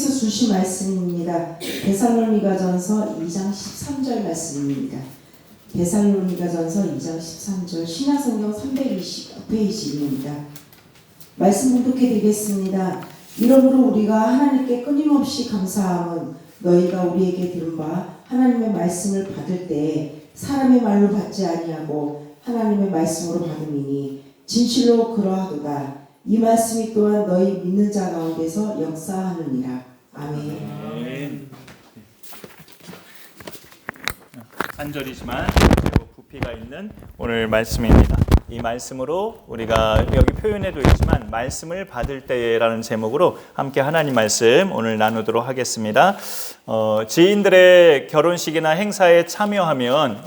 하나님께서 주신 말씀입니다. 데살로니가전서 2장 13절 말씀입니다. 데살로니가전서 2장 13절 신약성경 329페이지입니다. 말씀 봉독해 드리겠습니다. 이러므로 우리가 하나님께 끊임없이 감사함은 너희가 우리에게 들은 바 하나님의 말씀을 받을 때에 사람의 말로 받지 아니하고 하나님의 말씀으로 받음이니 진실로 그러하도다. 이 말씀이 또한 너희 믿는 자 가운데서 역사하느니라. 아멘. 한 절이지만 부피가 있는 오늘 말씀입니다. 이 말씀으로 우리가 여기 표현에도 있지만 말씀을 받을 때라는 제목으로 함께 하나님 말씀 오늘 나누도록 하겠습니다. 지인들의 결혼식이나 행사에 참여하면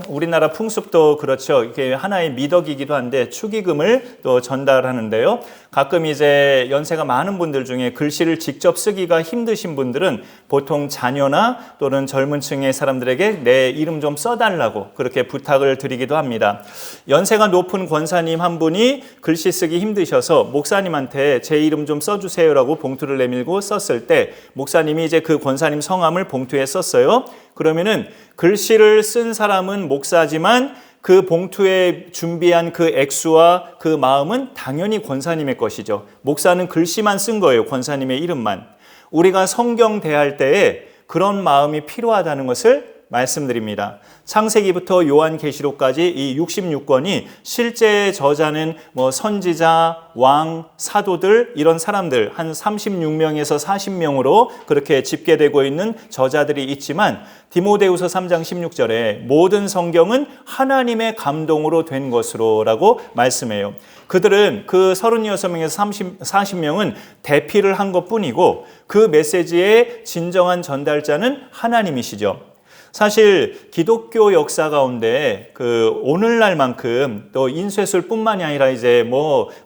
우리나라 풍습도 그렇죠. 이게 하나의 미덕이기도 한데 축의금을 또 전달하는데요. 가끔 이제 연세가 많은 분들 중에 글씨를 직접 쓰기가 힘드신 분들은 보통 자녀나 또는 젊은 층의 사람들에게 내 이름 좀 써달라고 그렇게 부탁을 드리기도 합니다. 연세가 높은 권사님 한 분이 글씨 쓰기 힘드셔서 목사님한테 제 이름 좀 써주세요라고 봉투를 내밀고 썼을 때 목사님이 이제 그 권사님 성함을 봉투에 썼어요. 그러면은 글씨를 쓴 사람은 목사지만 그 봉투에 준비한 그 액수와 그 마음은 당연히 권사님의 것이죠. 목사는 글씨만 쓴 거예요. 권사님의 이름만. 우리가 성경 대할 때에 그런 마음이 필요하다는 것을 말씀드립니다. 창세기부터 요한계시록까지 이 66권이 실제 저자는 선지자, 왕, 사도들 이런 사람들 한 36명에서 40명으로 그렇게 집계되고 있는 저자들이 있지만 디모데후서 3장 16절에 모든 성경은 하나님의 감동으로 된 것으로라고 말씀해요. 그들은 그 36명에서 40명은 대피를 한 것뿐이고 그 메시지의 진정한 전달자는 하나님이시죠. 사실 기독교 역사 가운데 오늘날만큼 또 인쇄술뿐만이 아니라 이제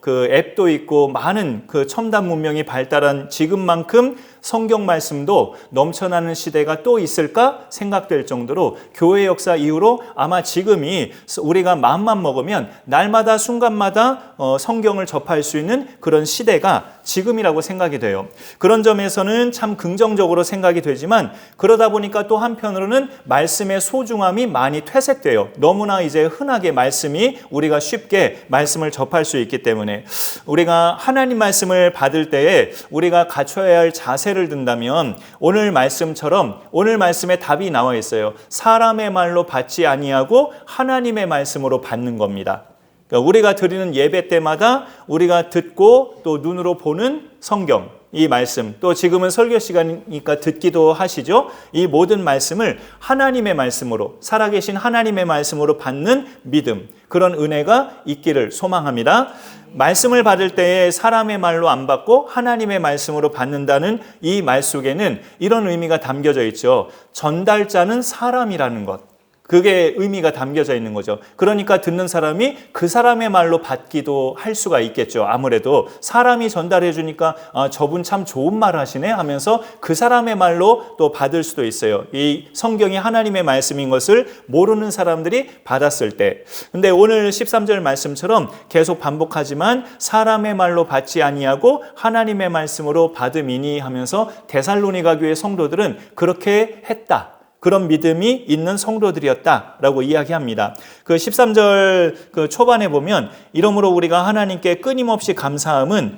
그 앱도 있고 많은 그 첨단 문명이 발달한 지금만큼 성경 말씀도 넘쳐나는 시대가 또 있을까 생각될 정도로 교회 역사 이후로 아마 지금이 우리가 마음만 먹으면 날마다 순간마다 성경을 접할 수 있는 그런 시대가 지금이라고 생각이 돼요. 그런 점에서는 참 긍정적으로 생각이 되지만 그러다 보니까 또 한편으로는 말씀의 소중함이 많이 퇴색돼요. 너무나 이제 흔하게 말씀이 우리가 쉽게 말씀을 접할 수 있기 때문에 우리가 하나님 말씀을 받을 때에 우리가 갖춰야 할 자세를 든다면 오늘 말씀처럼 오늘 말씀에 답이 나와 있어요. 사람의 말로 받지 아니하고 하나님의 말씀으로 받는 겁니다. 그러니까 우리가 드리는 예배 때마다 우리가 듣고 또 눈으로 보는 성경 이 말씀 또 지금은 설교 시간이니까 듣기도 하시죠. 이 모든 말씀을 하나님의 말씀으로 살아계신 하나님의 말씀으로 받는 믿음 그런 은혜가 있기를 소망합니다. 말씀을 받을 때에 사람의 말로 안 받고 하나님의 말씀으로 받는다는 이 말 속에는 이런 의미가 담겨져 있죠. 전달자는 사람이라는 것. 그게 의미가 담겨져 있는 거죠. 그러니까 듣는 사람이 그 사람의 말로 받기도 할 수가 있겠죠. 아무래도 사람이 전달해 주니까 저분 참 좋은 말 하시네 하면서 그 사람의 말로 또 받을 수도 있어요. 이 성경이 하나님의 말씀인 것을 모르는 사람들이 받았을 때. 근데 오늘 13절 말씀처럼 계속 반복하지만 사람의 말로 받지 아니하고 하나님의 말씀으로 받음이니 하면서 데살로니가 교회 성도들은 그렇게 했다. 그런 믿음이 있는 성도들이었다라고 이야기합니다. 그 13절 그 초반에 보면 이러므로 우리가 하나님께 끊임없이 감사함은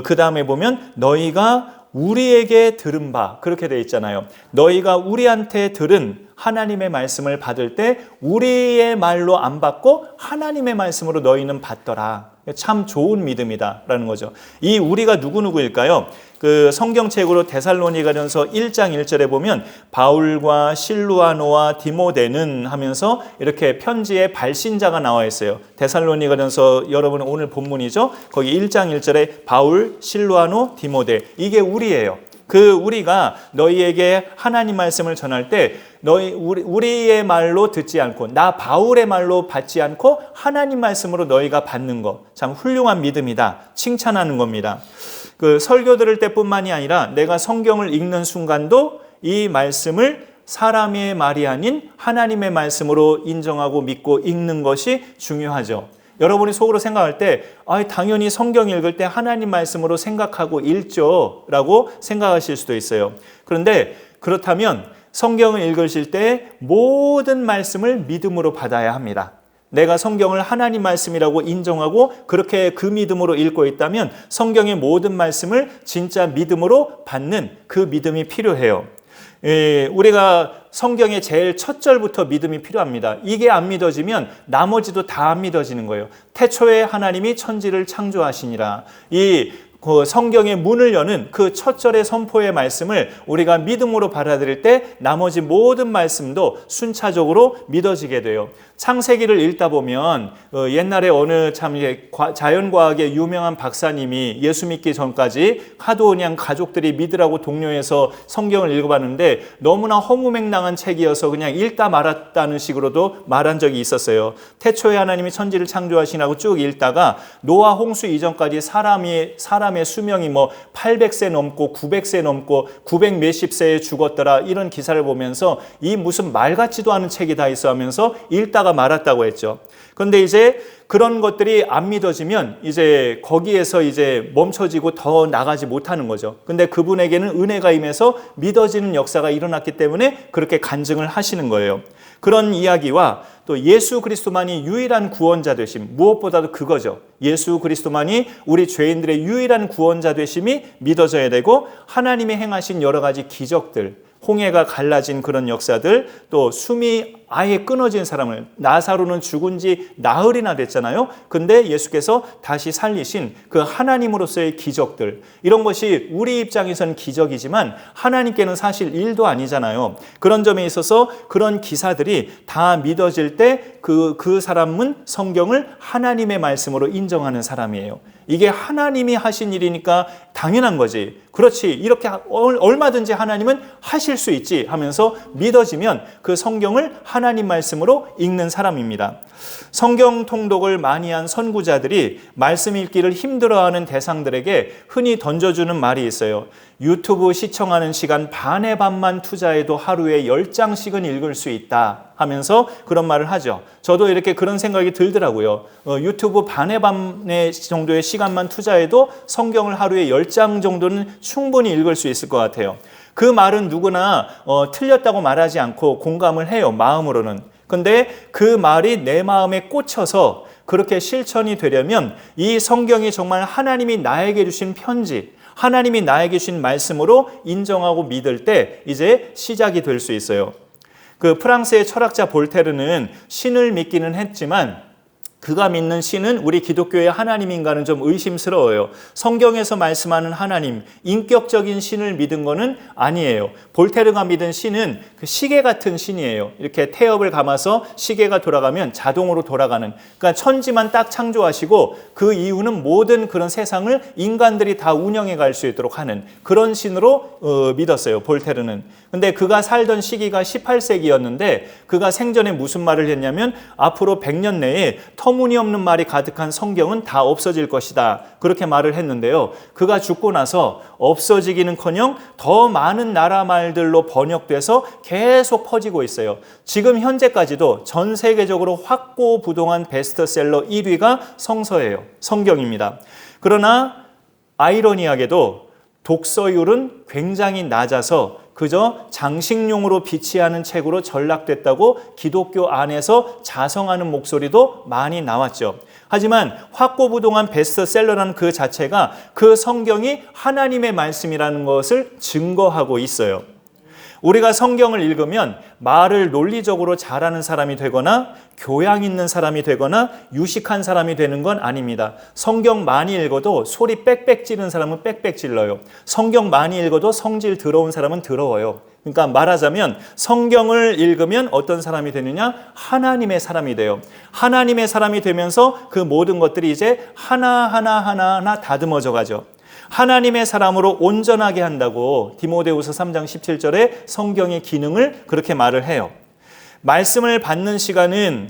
그 다음에 보면 너희가 우리에게 들은 바 그렇게 돼 있잖아요. 너희가 우리한테 들은 하나님의 말씀을 받을 때 우리의 말로 안 받고 하나님의 말씀으로 너희는 받더라. 참 좋은 믿음이다라는 거죠. 이 우리가 누구일까요? 그 성경책으로 데살로니가전서 1장 1절에 보면 바울과 실루아노와 디모데는 하면서 이렇게 편지의 발신자가 나와 있어요. 데살로니가전서 여러분 오늘 본문이죠. 거기 1장 1절에 바울, 실루아노, 디모데 이게 우리예요. 그 우리가 너희에게 하나님 말씀을 전할 때 우리의 말로 듣지 않고 나 바울의 말로 받지 않고 하나님 말씀으로 너희가 받는 것 참 훌륭한 믿음이다. 칭찬하는 겁니다. 그 설교 들을 때뿐만이 아니라 내가 성경을 읽는 순간도 이 말씀을 사람의 말이 아닌 하나님의 말씀으로 인정하고 믿고 읽는 것이 중요하죠. 여러분이 속으로 생각할 때 당연히 성경 읽을 때 하나님 말씀으로 생각하고 읽죠 라고 생각하실 수도 있어요. 그런데 그렇다면 성경을 읽으실 때 모든 말씀을 믿음으로 받아야 합니다. 내가 성경을 하나님 말씀이라고 인정하고 그렇게 그 믿음으로 읽고 있다면 성경의 모든 말씀을 진짜 믿음으로 받는 그 믿음이 필요해요. 우리가 성경의 제일 첫 절부터 믿음이 필요합니다. 이게 안 믿어지면 나머지도 다 안 믿어지는 거예요. 태초에 하나님이 천지를 창조하시니라. 그 성경의 문을 여는 그 첫 절의 선포의 말씀을 우리가 믿음으로 받아들일 때 나머지 모든 말씀도 순차적으로 믿어지게 돼요. 창세기를 읽다 보면 옛날에 어느 참 자연과학의 유명한 박사님이 예수 믿기 전까지 하도 그냥 가족들이 믿으라고 독려해서 성경을 읽어봤는데 너무나 허무맹랑한 책이어서 그냥 읽다 말았다는 식으로도 말한 적이 있었어요. 태초에 하나님이 천지를 창조하시라고 쭉 읽다가 노아 홍수 이전까지 사람의 수명이 800세 넘고 900세 넘고 900 몇십 세에 죽었더라 이런 기사를 보면서 이 무슨 말 같지도 않은 책이 다 있어 하면서 읽다가 말았다고 했죠. 그런데 이제 그런 것들이 안 믿어지면 이제 거기에서 이제 멈춰지고 더 나가지 못하는 거죠. 근데 그분에게는 은혜가 임해서 믿어지는 역사가 일어났기 때문에 그렇게 간증을 하시는 거예요. 그런 이야기와 또 예수 그리스도만이 유일한 구원자 되심, 무엇보다도 그거죠. 예수 그리스도만이 우리 죄인들의 유일한 구원자 되심이 믿어져야 되고 하나님이 행하신 여러 가지 기적들, 홍해가 갈라진 그런 역사들, 또 숨이 아예 끊어진 사람을, 나사로는 죽은 지 나흘이나 됐잖아요. 근데 예수께서 다시 살리신 그 하나님으로서의 기적들, 이런 것이 우리 입장에서는 기적이지만 하나님께는 사실 일도 아니잖아요. 그런 점에 있어서 그런 기사들이 다 믿어질 때 그 사람은 성경을 하나님의 말씀으로 인정하는 사람이에요. 이게 하나님이 하신 일이니까 당연한 거지. 그렇지, 이렇게 얼마든지 하나님은 하실 수 있지 하면서 믿어지면 그 성경을 하나님 말씀으로 읽는 사람입니다. 성경 통독을 많이 한 선구자들이 말씀 읽기를 힘들어하는 대상들에게 흔히 던져주는 말이 있어요. 유튜브 시청하는 시간 반의 반만 투자해도 하루에 10장씩은 읽을 수 있다 하면서 그런 말을 하죠. 저도 이렇게 그런 생각이 들더라고요. 유튜브 반의 반의 정도의 시간만 투자해도 성경을 하루에 10장 정도는 충분히 읽을 수 있을 것 같아요. 그 말은 누구나 틀렸다고 말하지 않고 공감을 해요, 마음으로는. 근데 그 말이 내 마음에 꽂혀서 그렇게 실천이 되려면 이 성경이 정말 하나님이 나에게 주신 편지, 하나님이 나에게 주신 말씀으로 인정하고 믿을 때 이제 시작이 될 수 있어요. 그 프랑스의 철학자 볼테르는 신을 믿기는 했지만 그가 믿는 신은 우리 기독교의 하나님인가는 좀 의심스러워요. 성경에서 말씀하는 하나님, 인격적인 신을 믿은 거는 아니에요. 볼테르가 믿은 신은 그 시계 같은 신이에요. 이렇게 태엽을 감아서 시계가 돌아가면 자동으로 돌아가는, 그러니까 천지만 딱 창조하시고 그 이후는 모든 그런 세상을 인간들이 다 운영해 갈 수 있도록 하는 그런 신으로 믿었어요, 볼테르는. 근데 그가 살던 시기가 18세기였는데 그가 생전에 무슨 말을 했냐면 앞으로 100년 내에 터무니없는 말이 가득한 성경은 다 없어질 것이다, 그렇게 말을 했는데요. 그가 죽고 나서 없어지기는커녕 더 많은 나라 말들로 번역돼서 계속 퍼지고 있어요. 지금 현재까지도 전 세계적으로 확고부동한 베스트셀러 1위가 성서예요. 성경입니다. 그러나 아이러니하게도 독서율은 굉장히 낮아서 그저 장식용으로 비치하는 책으로 전락됐다고 기독교 안에서 자성하는 목소리도 많이 나왔죠. 하지만 확고부동한 베스트셀러라는 그 자체가 그 성경이 하나님의 말씀이라는 것을 증거하고 있어요. 우리가 성경을 읽으면 말을 논리적으로 잘하는 사람이 되거나 교양 있는 사람이 되거나 유식한 사람이 되는 건 아닙니다. 성경 많이 읽어도 소리 빽빽 지르는 사람은 빽빽 질러요. 성경 많이 읽어도 성질 더러운 사람은 더러워요. 그러니까 말하자면 성경을 읽으면 어떤 사람이 되느냐? 하나님의 사람이 돼요. 하나님의 사람이 되면서 그 모든 것들이 이제 하나하나 다듬어져 가죠. 하나님의 사람으로 온전하게 한다고 디모데후서 3장 17절에 성경의 기능을 그렇게 말을 해요. 말씀을 받는 시간은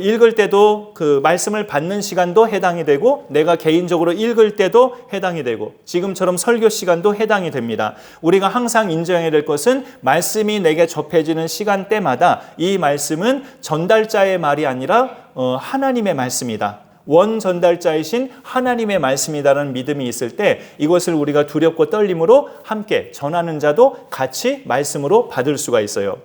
읽을 때도 그 말씀을 받는 시간도 해당이 되고 내가 개인적으로 읽을 때도 해당이 되고 지금처럼 설교 시간도 해당이 됩니다. 우리가 항상 인정해야 될 것은 말씀이 내게 접해지는 시간대마다 이 말씀은 전달자의 말이 아니라 하나님의 말씀이다. 원 전달자이신 하나님의 말씀이다라는 믿음이 있을 때 이것을 우리가 두렵고 떨림으로 함께 전하는 자도 같이 말씀으로 받을 수가 있어요.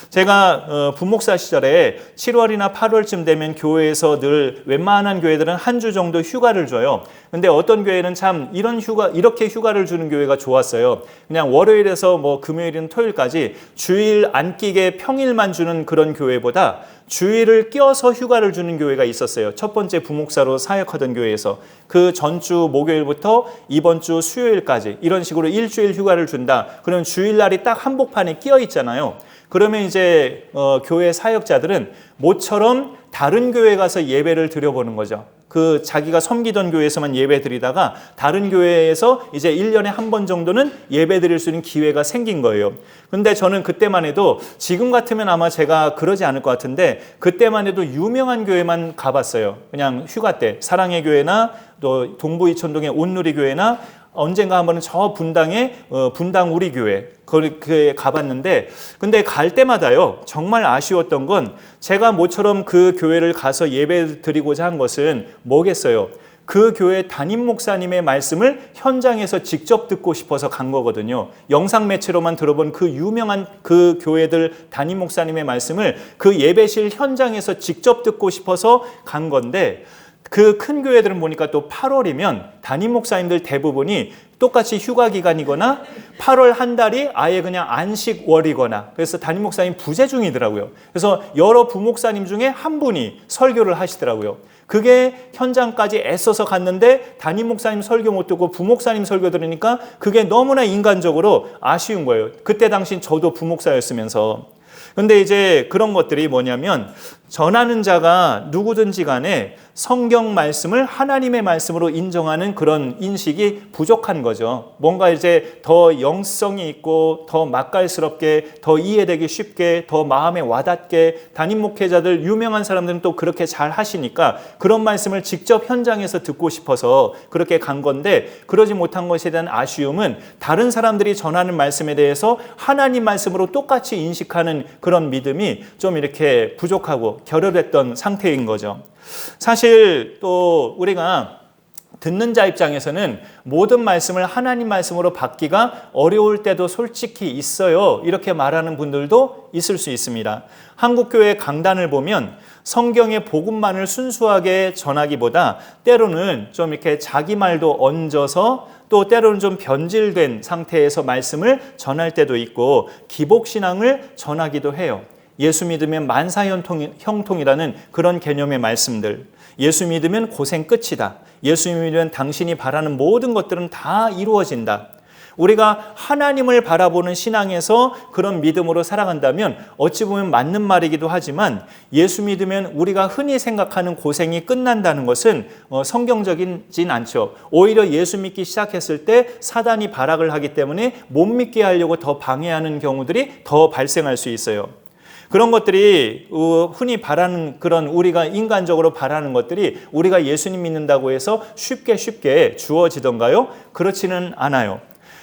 제가 부목사 시절에 7월이나 8월쯤 되면 교회에서 늘 웬만한 교회들은 한 주 정도 휴가를 줘요. 근데 어떤 교회는 참 이렇게 휴가를 주는 교회가 좋았어요. 그냥 월요일에서 뭐 금요일이나 토요일까지 주일 안 끼게 평일만 주는 그런 교회보다 주일을 껴서 휴가를 주는 교회가 있었어요. 첫 번째 부목사로 사역하던 교회에서 그 전주 목요일부터 이번 주 수요일까지 이런 식으로 일주일 휴가를 준다. 그러면 주일날이 딱 한복판에 끼어 있잖아요. 그러면 이제 교회 사역자들은 모처럼 다른 교회 가서 예배를 드려보는 거죠. 그 자기가 섬기던 교회에서만 예배 드리다가 다른 교회에서 이제 1년에 한 번 정도는 예배 드릴 수 있는 기회가 생긴 거예요. 근데 저는 그때만 해도 지금 같으면 아마 제가 그러지 않을 것 같은데 그때만 해도 유명한 교회만 가봤어요. 그냥 휴가 때 사랑의 교회나 또 동부 이천동의 온누리 교회나 언젠가 한번은 저 분당의 분당 우리 교회 그렇게 가봤는데 근데 갈 때마다요 정말 아쉬웠던 건 제가 모처럼 그 교회를 가서 예배 드리고자 한 것은 뭐겠어요? 그 교회 담임 목사님의 말씀을 현장에서 직접 듣고 싶어서 간 거거든요. 영상 매체로만 들어본 그 유명한 그 교회들 담임 목사님의 말씀을 그 예배실 현장에서 직접 듣고 싶어서 간 건데 그 큰 교회들은 보니까 또 8월이면 담임 목사님들 대부분이 똑같이 휴가 기간이거나 8월 한 달이 아예 그냥 안식월이거나 그래서 담임 목사님 부재 중이더라고요. 그래서 여러 부목사님 중에 한 분이 설교를 하시더라고요. 그게 현장까지 애써서 갔는데 담임 목사님 설교 못 듣고 부목사님 설교 들으니까 그게 너무나 인간적으로 아쉬운 거예요. 그때 당시 저도 부목사였으면서. 근데 이제 그런 것들이 뭐냐면 전하는 자가 누구든지 간에 성경 말씀을 하나님의 말씀으로 인정하는 그런 인식이 부족한 거죠. 뭔가 이제 더 영성이 있고 더 맛깔스럽게 더 이해되기 쉽게 더 마음에 와닿게 담임 목회자들 유명한 사람들은 또 그렇게 잘 하시니까 그런 말씀을 직접 현장에서 듣고 싶어서 그렇게 간 건데 그러지 못한 것에 대한 아쉬움은 다른 사람들이 전하는 말씀에 대해서 하나님 말씀으로 똑같이 인식하는 그런 믿음이 좀 이렇게 부족하고 결여됐던 상태인 거죠. 사실 또 우리가 듣는 자 입장에서는 모든 말씀을 하나님 말씀으로 받기가 어려울 때도 솔직히 있어요. 이렇게 말하는 분들도 있을 수 있습니다. 한국교회 강단을 보면 성경의 복음만을 순수하게 전하기보다 때로는 좀 이렇게 자기 말도 얹어서 또 때로는 좀 변질된 상태에서 말씀을 전할 때도 있고 기복신앙을 전하기도 해요. 예수 믿으면 만사형통이라는 그런 개념의 말씀들. 예수 믿으면 고생 끝이다. 예수 믿으면 당신이 바라는 모든 것들은 다 이루어진다. 우리가 하나님을 바라보는 신앙에서 그런 믿음으로 살아간다면 어찌 보면 맞는 말이기도 하지만 예수 믿으면 우리가 흔히 생각하는 고생이 끝난다는 것은 성경적이진 않죠. 오히려 예수 믿기 시작했을 때 사단이 발악을 하기 때문에 못 믿게 하려고 더 방해하는 경우들이 더 발생할 수 있어요. 그런 것들이 흔히 바라는 그런 우리가 인간적으로 바라는 것들이 우리가 예수님 믿는다고 해서 쉽게 주어지던가요? 그렇지는 않아요.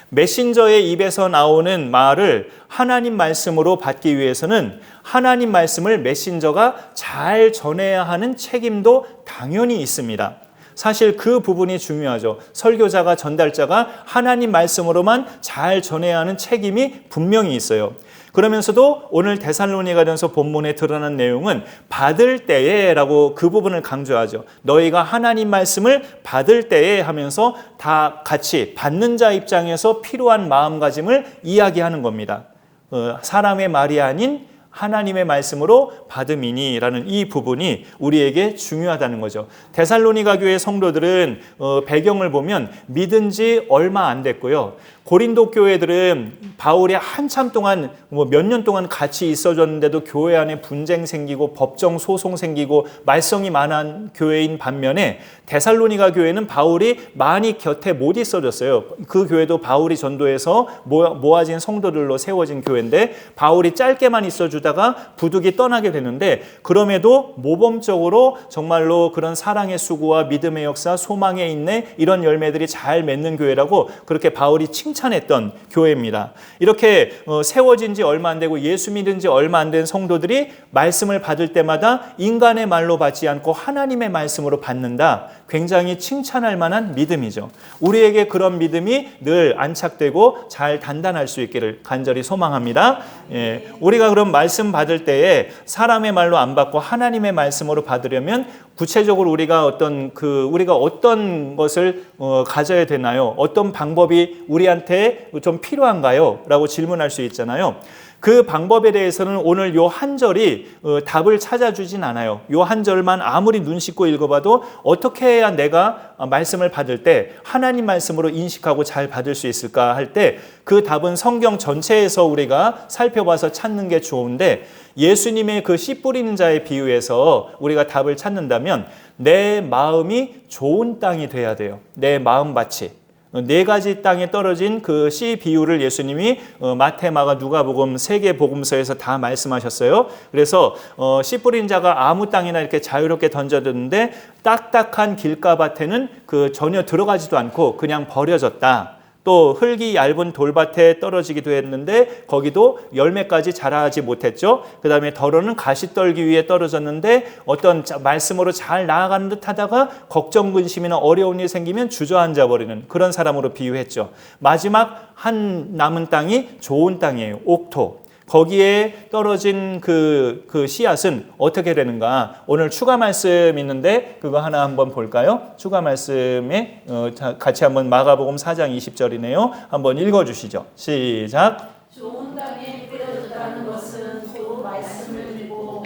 메신저의 입에서 나오는 말을 하나님 말씀으로 받기 위해서는 하나님 말씀을 메신저가 잘 전해야 하는 책임도 당연히 있습니다. 사실 그 부분이 중요하죠. 설교자가 전달자가 하나님 말씀으로만 잘 전해야 하는 책임이 분명히 있어요. 그러면서도 오늘 데살로니가전서 본문에 드러난 내용은 받을 때에 라고 그 부분을 강조하죠. 너희가 하나님 말씀을 받을 때에 하면서 다 같이 받는 자 입장에서 필요한 마음가짐을 이야기하는 겁니다. 사람의 말이 아닌 하나님의 말씀으로 받음이니라는 이 부분이 우리에게 중요하다는 거죠. 데살로니가 교회 성도들은 배경을 보면 믿은 지 얼마 안 됐고요. 고린도 교회들은 바울이 한참 동안 몇 년 동안 같이 있어줬는데도 교회 안에 분쟁 생기고 법정 소송 생기고 말썽이 많은 교회인 반면에 데살로니가 교회는 바울이 많이 곁에 못 있어줬어요. 그 교회도 바울이 전도해서 모아진 성도들로 세워진 교회인데 바울이 짧게만 있어주다가 부득이 떠나게 되는데 그럼에도 모범적으로 정말로 그런 사랑의 수고와 믿음의 역사, 소망의 인내 이런 열매들이 잘 맺는 교회라고 그렇게 바울이 칭찬합니다. 칭찬했던 교회입니다. 이렇게 세워진 지 얼마 안 되고 예수 믿은 지 얼마 안 된 성도들이 말씀을 받을 때마다 인간의 말로 받지 않고 하나님의 말씀으로 받는다. 굉장히 칭찬할 만한 믿음이죠. 우리에게 그런 믿음이 늘 안착되고 잘 단단할 수 있기를 간절히 소망합니다. 예, 우리가 그럼 말씀 받을 때에 사람의 말로 안 받고 하나님의 말씀으로 받으려면 구체적으로 우리가 어떤 것을 가져야 되나요? 어떤 방법이 우리한테 좀 필요한가요? 라고 질문할 수 있잖아요. 그 방법에 대해서는 오늘 요 한 절이 답을 찾아주진 않아요. 요 한 절만 아무리 눈 씻고 읽어봐도 어떻게 해야 내가 말씀을 받을 때 하나님 말씀으로 인식하고 잘 받을 수 있을까 할 때 그 답은 성경 전체에서 우리가 살펴봐서 찾는 게 좋은데, 예수님의 그 씨 뿌리는 자의 비유에서 우리가 답을 찾는다면 내 마음이 좋은 땅이 돼야 돼요. 내 마음밭이. 네 가지 땅에 떨어진 그 씨 비유를 예수님이 마태, 마가, 누가복음 세 개 복음서에서 다 말씀하셨어요. 그래서 씨 뿌린 자가 아무 땅이나 이렇게 자유롭게 던져졌는데 딱딱한 길가밭에는 전혀 들어가지도 않고 그냥 버려졌다. 또 흙이 얇은 돌밭에 떨어지기도 했는데 거기도 열매까지 자라지 못했죠. 그 다음에 더러는 가시떨기 위에 떨어졌는데 어떤 말씀으로 잘 나아가는 듯 하다가 걱정, 근심이나 어려운 일이 생기면 주저앉아 버리는 그런 사람으로 비유했죠. 마지막 한 남은 땅이 좋은 땅이에요. 옥토. 거기에 떨어진 그 씨앗은 어떻게 되는가? 오늘 추가 말씀 있는데 그거 하나 한번 볼까요? 추가 말씀에 같이 한번 마가복음 4장 20절이네요. 한번 읽어주시죠. 시작. 좋은 땅에 뿌려졌다는 것은 또 말씀을 들고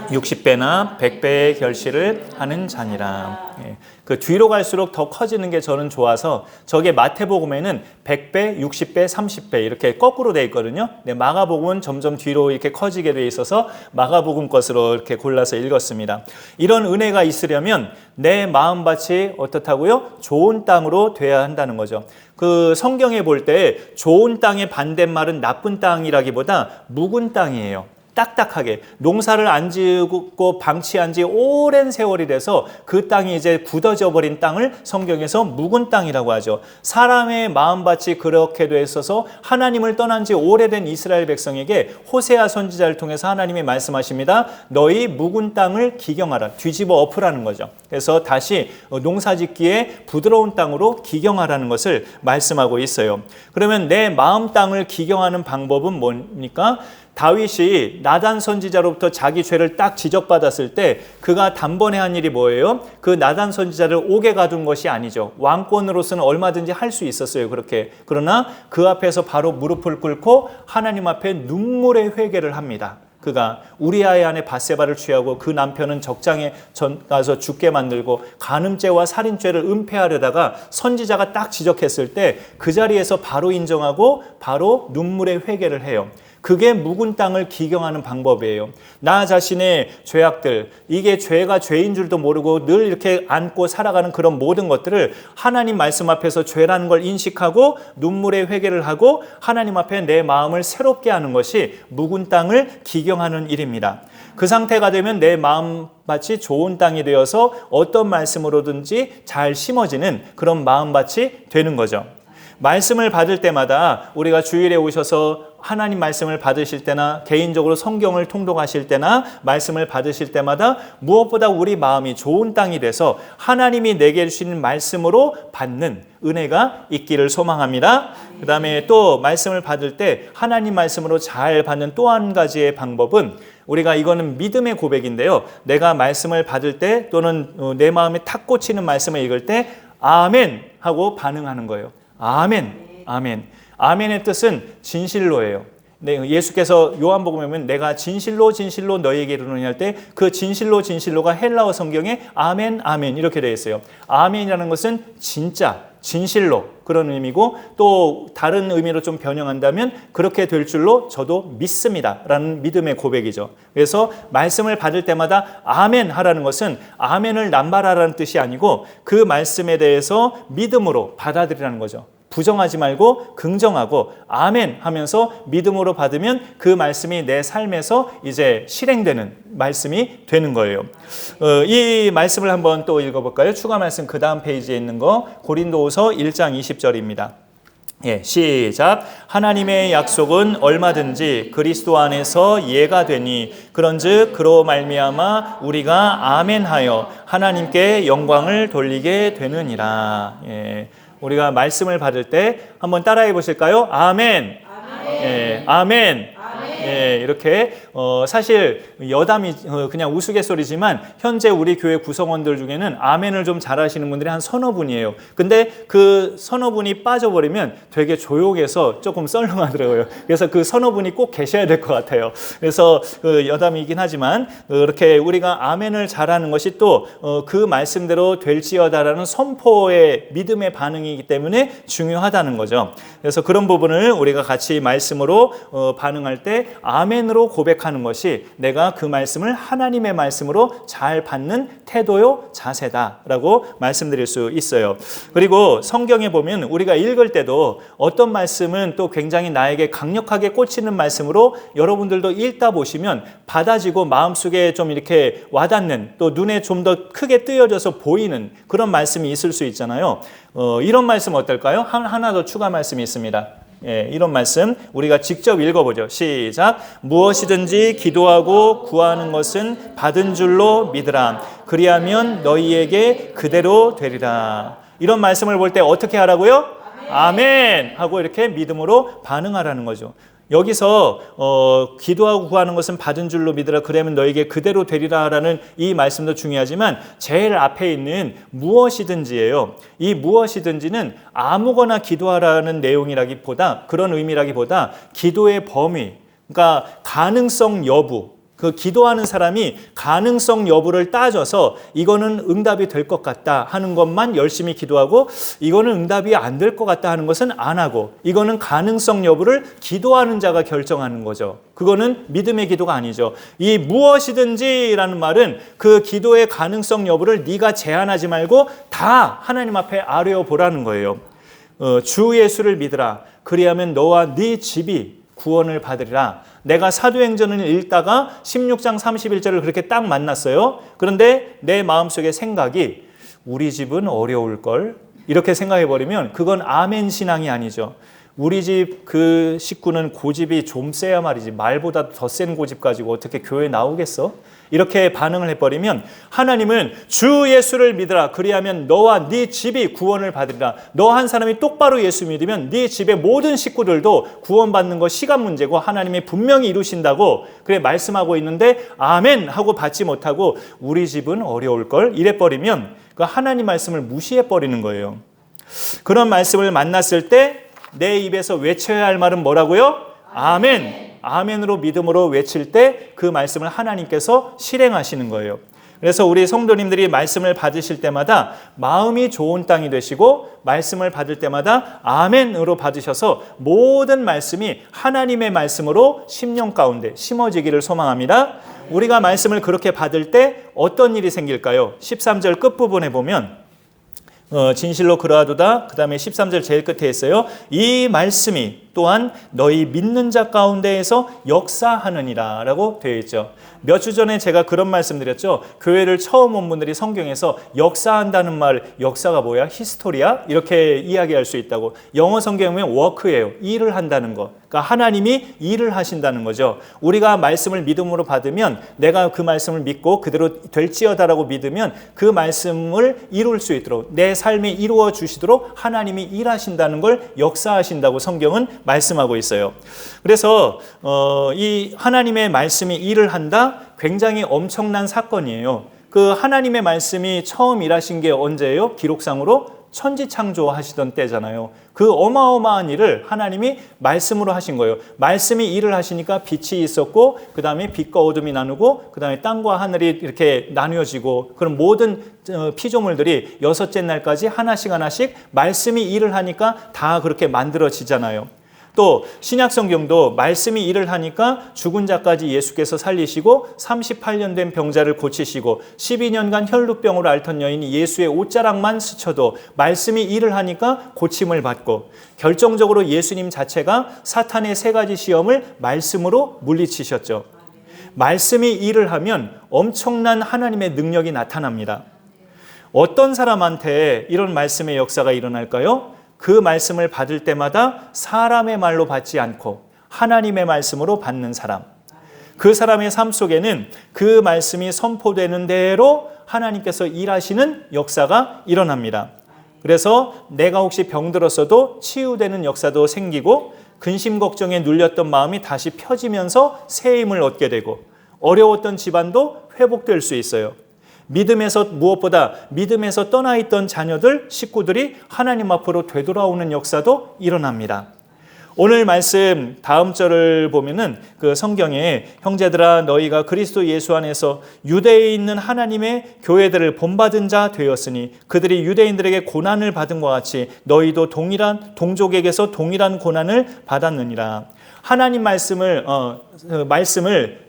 60배나 100배의 결실을 하는 자니라. 예. 그 뒤로 갈수록 더 커지는 게 저는 좋아서 저게 마태복음에는 100배, 60배, 30배 이렇게 거꾸로 돼 있거든요. 근데 마가복음은 점점 뒤로 이렇게 커지게 돼 있어서 마가복음 것으로 이렇게 골라서 읽었습니다. 이런 은혜가 있으려면 내 마음밭이 어떻다고요? 좋은 땅으로 돼야 한다는 거죠. 그 성경에 볼 때 좋은 땅의 반대말은 나쁜 땅이라기보다 묵은 땅이에요. 딱딱하게 농사를 안 지고 방치한 지 오랜 세월이 돼서 그 땅이 이제 굳어져 버린 땅을 성경에서 묵은 땅이라고 하죠. 사람의 마음밭이 그렇게 돼 있어서 하나님을 떠난 지 오래된 이스라엘 백성에게 호세아 선지자를 통해서 하나님이 말씀하십니다. 너희 묵은 땅을 기경하라. 뒤집어 엎으라는 거죠. 그래서 다시 농사짓기에 부드러운 땅으로 기경하라는 것을 말씀하고 있어요. 그러면 내 마음 땅을 기경하는 방법은 뭡니까? 다윗이 나단 선지자로부터 자기 죄를 딱 지적받았을 때 그가 단번에 한 일이 뭐예요? 그 나단 선지자를 옥에 가둔 것이 아니죠. 왕권으로서는 얼마든지 할 수 있었어요. 그렇게. 그러나 그 앞에서 바로 무릎을 꿇고 하나님 앞에 눈물의 회개를 합니다. 그가 우리아의 아내 밧세바를 취하고 그 남편은 적장에 가서 죽게 만들고 간음죄와 살인죄를 은폐하려다가 선지자가 딱 지적했을 때 그 자리에서 바로 인정하고 바로 눈물의 회개를 해요. 그게 묵은 땅을 기경하는 방법이에요. 나 자신의 죄악들, 이게 죄가 죄인 줄도 모르고 늘 이렇게 안고 살아가는 그런 모든 것들을 하나님 말씀 앞에서 죄라는 걸 인식하고 눈물의 회개를 하고 하나님 앞에 내 마음을 새롭게 하는 것이 묵은 땅을 기경하는 일입니다. 그 상태가 되면 내 마음밭이 좋은 땅이 되어서 어떤 말씀으로든지 잘 심어지는 그런 마음밭이 되는 거죠. 말씀을 받을 때마다 우리가 주일에 오셔서 하나님 말씀을 받으실 때나 개인적으로 성경을 통독하실 때나 말씀을 받으실 때마다 무엇보다 우리 마음이 좋은 땅이 돼서 하나님이 내게 주시는 말씀으로 받는 은혜가 있기를 소망합니다. 그 다음에 또 말씀을 받을 때 하나님 말씀으로 잘 받는 또 한 가지의 방법은 우리가 이거는 믿음의 고백인데요. 내가 말씀을 받을 때 또는 내 마음에 탁 꽂히는 말씀을 읽을 때 아멘 하고 반응하는 거예요. 아멘, 아멘. 아멘의 뜻은 진실로예요. 네, 예수께서 요한복음에 보면 내가 진실로 진실로 너희에게 이르노니 할 때 그 진실로 진실로가 헬라어 성경에 아멘, 아멘 이렇게 되어 있어요. 아멘이라는 것은 진짜, 진실로 그런 의미고 또 다른 의미로 좀 변형한다면 그렇게 될 줄로 저도 믿습니다 라는 믿음의 고백이죠. 그래서 말씀을 받을 때마다 아멘 하라는 것은 아멘을 남발하라는 뜻이 아니고 그 말씀에 대해서 믿음으로 받아들이라는 거죠. 부정하지 말고 긍정하고 아멘 하면서 믿음으로 받으면 그 말씀이 내 삶에서 이제 실행되는 말씀이 되는 거예요. 이 말씀을 한번 또 읽어볼까요? 추가 말씀 그 다음 페이지에 있는 거 고린도후서 1장 20절입니다. 예, 시작. 하나님의 약속은 얼마든지 그리스도 안에서 예가 되니 그런즉 그로 말미암아 우리가 아멘하여 하나님께 영광을 돌리게 되느니라. 예, 우리가 말씀을 받을 때 한번 따라해 보실까요? 아멘. 아멘. 예, 아멘. 예, 이렇게 사실 여담이 그냥 우스갯소리지만 현재 우리 교회 구성원들 중에는 아멘을 좀 잘하시는 분들이 한 서너 분이에요. 근데 그 서너 분이 빠져버리면 되게 조용해서 조금 썰렁하더라고요. 그래서 그 서너 분이 꼭 계셔야 될 것 같아요. 그래서 여담이긴 하지만 그렇게 우리가 아멘을 잘하는 것이 또 그 말씀대로 될지어다라는 선포의 믿음의 반응이기 때문에 중요하다는 거죠. 그래서 그런 부분을 우리가 같이 말씀으로 반응할 때 아멘으로 고백하는 것이 내가 그 말씀을 하나님의 말씀으로 잘 받는 태도요 자세다라고 말씀드릴 수 있어요. 그리고 성경에 보면 우리가 읽을 때도 어떤 말씀은 또 굉장히 나에게 강력하게 꽂히는 말씀으로 여러분들도 읽다 보시면 받아지고 마음속에 좀 이렇게 와닿는 또 눈에 좀 더 크게 뜨여져서 보이는 그런 말씀이 있을 수 있잖아요. 이런 말씀 어떨까요? 하나 더 추가 말씀이 있습니다. 예, 이런 말씀 우리가 직접 읽어보죠. 시작. 무엇이든지 기도하고 구하는 것은 받은 줄로 믿으라. 그리하면 너희에게 그대로 되리라. 이런 말씀을 볼 때 어떻게 하라고요? 아멘 하고 이렇게 믿음으로 반응하라는 거죠. 여기서 기도하고 구하는 것은 받은 줄로 믿으라. 그러면 너에게 그대로 되리라라는 이 말씀도 중요하지만 제일 앞에 있는 무엇이든지예요. 이 무엇이든지는 아무거나 기도하라는 내용이라기보다 그런 의미라기보다 기도의 범위, 그러니까 가능성 여부, 그 기도하는 사람이 가능성 여부를 따져서 이거는 응답이 될 것 같다 하는 것만 열심히 기도하고 이거는 응답이 안 될 것 같다 하는 것은 안 하고 이거는 가능성 여부를 기도하는 자가 결정하는 거죠. 그거는 믿음의 기도가 아니죠. 이 무엇이든지라는 말은 그 기도의 가능성 여부를 네가 제한하지 말고 다 하나님 앞에 아뢰어 보라는 거예요. 주 예수를 믿으라. 그리하면 너와 네 집이 구원을 받으리라. 내가 사도행전을 읽다가 16장 31절을 그렇게 딱 만났어요. 그런데 내 마음속에 생각이 우리 집은 어려울걸 이렇게 생각해버리면 그건 아멘 신앙이 아니죠. 우리 집 그 식구는 고집이 좀 세야 말이지 말보다 더 센 고집 가지고 어떻게 교회 나오겠어? 이렇게 반응을 해버리면 하나님은 주 예수를 믿으라. 그리하면 너와 네 집이 구원을 받으리라. 너 한 사람이 똑바로 예수 믿으면 네 집의 모든 식구들도 구원받는 거 시간 문제고 하나님이 분명히 이루신다고 그래 말씀하고 있는데 아멘 하고 받지 못하고 우리 집은 어려울걸 이래버리면 그 하나님 말씀을 무시해버리는 거예요. 그런 말씀을 만났을 때 내 입에서 외쳐야 할 말은 뭐라고요? 아멘. 아멘으로 믿음으로 외칠 때 그 말씀을 하나님께서 실행하시는 거예요. 그래서 우리 성도님들이 말씀을 받으실 때마다 마음이 좋은 땅이 되시고 말씀을 받을 때마다 아멘으로 받으셔서 모든 말씀이 하나님의 말씀으로 심령 가운데 심어지기를 소망합니다. 우리가 말씀을 그렇게 받을 때 어떤 일이 생길까요? 13절 끝부분에 보면 진실로 그러하도다. 그 다음에 13절 제일 끝에 있어요. 이 말씀이 또한 너희 믿는 자 가운데에서 역사하느니라 라고 되어 있죠. 몇 주 전에 제가 그런 말씀 드렸죠. 교회를 처음 온 분들이 성경에서 역사한다는 말, 역사가 뭐야? 히스토리야? 이렇게 이야기할 수 있다고. 영어 성경에 보면 워크예요. 일을 한다는 거. 그러니까 하나님이 일을 하신다는 거죠. 우리가 말씀을 믿음으로 받으면 내가 그 말씀을 믿고 그대로 될지어다라고 믿으면 그 말씀을 이룰 수 있도록 내 삶이 이루어 주시도록 하나님이 일하신다는 걸 역사하신다고 성경은 말씀하고 있어요. 그래서 이 하나님의 말씀이 일을 한다? 굉장히 엄청난 사건이에요. 그 하나님의 말씀이 처음 일하신 게 언제예요? 기록상으로 천지창조하시던 때잖아요. 그 어마어마한 일을 하나님이 말씀으로 하신 거예요. 말씀이 일을 하시니까 빛이 있었고 그 다음에 빛과 어둠이 나누고 그 다음에 땅과 하늘이 이렇게 나뉘어지고 그런 모든 피조물들이 여섯째 날까지 하나씩 말씀이 일을 하니까 다 그렇게 만들어지잖아요. 또 신약 성경도 말씀이 일을 하니까 죽은 자까지 예수께서 살리시고 38년 된 병자를 고치시고 12년간 혈루병으로 앓던 여인이 예수의 옷자락만 스쳐도 말씀이 일을 하니까 고침을 받고 결정적으로 예수님 자체가 사탄의 세 가지 시험을 말씀으로 물리치셨죠. 말씀이 일을 하면 엄청난 하나님의 능력이 나타납니다. 어떤 사람한테 이런 말씀의 역사가 일어날까요? 그 말씀을 받을 때마다 사람의 말로 받지 않고 하나님의 말씀으로 받는 사람. 그 사람의 삶 속에는 그 말씀이 선포되는 대로 하나님께서 일하시는 역사가 일어납니다. 그래서 내가 혹시 병들었어도 치유되는 역사도 생기고 근심 걱정에 눌렸던 마음이 다시 펴지면서 새 힘을 얻게 되고 어려웠던 집안도 회복될 수 있어요. 믿음에서 무엇보다 믿음에서 떠나 있던 자녀들, 식구들이 하나님 앞으로 되돌아오는 역사도 일어납니다. 오늘 말씀 다음 절을 보면은 그 성경에 형제들아 너희가 그리스도 예수 안에서 유대에 있는 하나님의 교회들을 본받은 자 되었으니 그들이 유대인들에게 고난을 받은 것 같이 너희도 동족에게서 동일한 고난을 받았느니라. 하나님 말씀을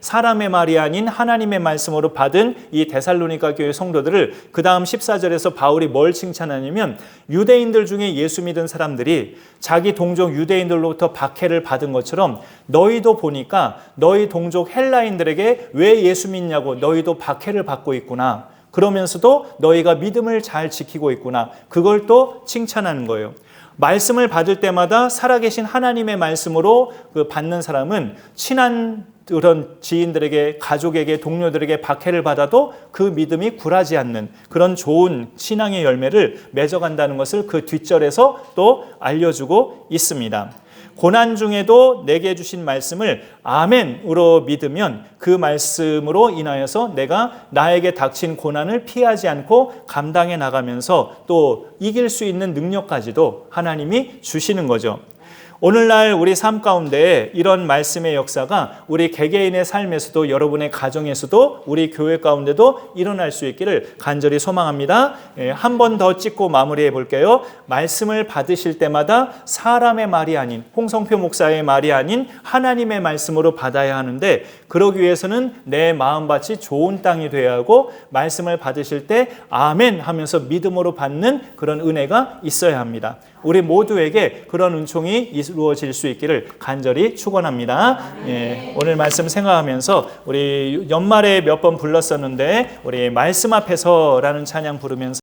사람의 말이 아닌 하나님의 말씀으로 받은 이 데살로니가 교회 성도들을 그 다음 14절에서 바울이 뭘 칭찬하냐면 유대인들 중에 예수 믿은 사람들이 자기 동족 유대인들로부터 박해를 받은 것처럼 너희도 보니까 너희 동족 헬라인들에게 왜 예수 믿냐고 너희도 박해를 받고 있구나. 그러면서도 너희가 믿음을 잘 지키고 있구나. 그걸 또 칭찬하는 거예요. 말씀을 받을 때마다 살아계신 하나님의 말씀으로 받는 사람은 친한 그런 지인들에게, 가족에게, 동료들에게 박해를 받아도 그 믿음이 굴하지 않는 그런 좋은 신앙의 열매를 맺어간다는 것을 그 뒷절에서 또 알려주고 있습니다. 고난 중에도 내게 주신 말씀을 아멘으로 믿으면 그 말씀으로 인하여서 내가 나에게 닥친 고난을 피하지 않고 감당해 나가면서 또 이길 수 있는 능력까지도 하나님이 주시는 거죠. 오늘날 우리 삶 가운데 이런 말씀의 역사가 우리 개개인의 삶에서도 여러분의 가정에서도 우리 교회 가운데도 일어날 수 있기를 간절히 소망합니다. 한 번 더 찍고 마무리해 볼게요. 말씀을 받으실 때마다 사람의 말이 아닌 홍성표 목사의 말이 아닌 하나님의 말씀으로 받아야 하는데 그러기 위해서는 내 마음밭이 좋은 땅이 되어야 하고 말씀을 받으실 때 아멘 하면서 믿음으로 받는 그런 은혜가 있어야 합니다. 우리 모두에게 그런 은총이 이루어질 수 있기를 간절히 축원합니다. 오늘 말씀 생각하면서 우리 연말에 몇 번 불렀었는데 우리 말씀 앞에서라는 찬양 부르면서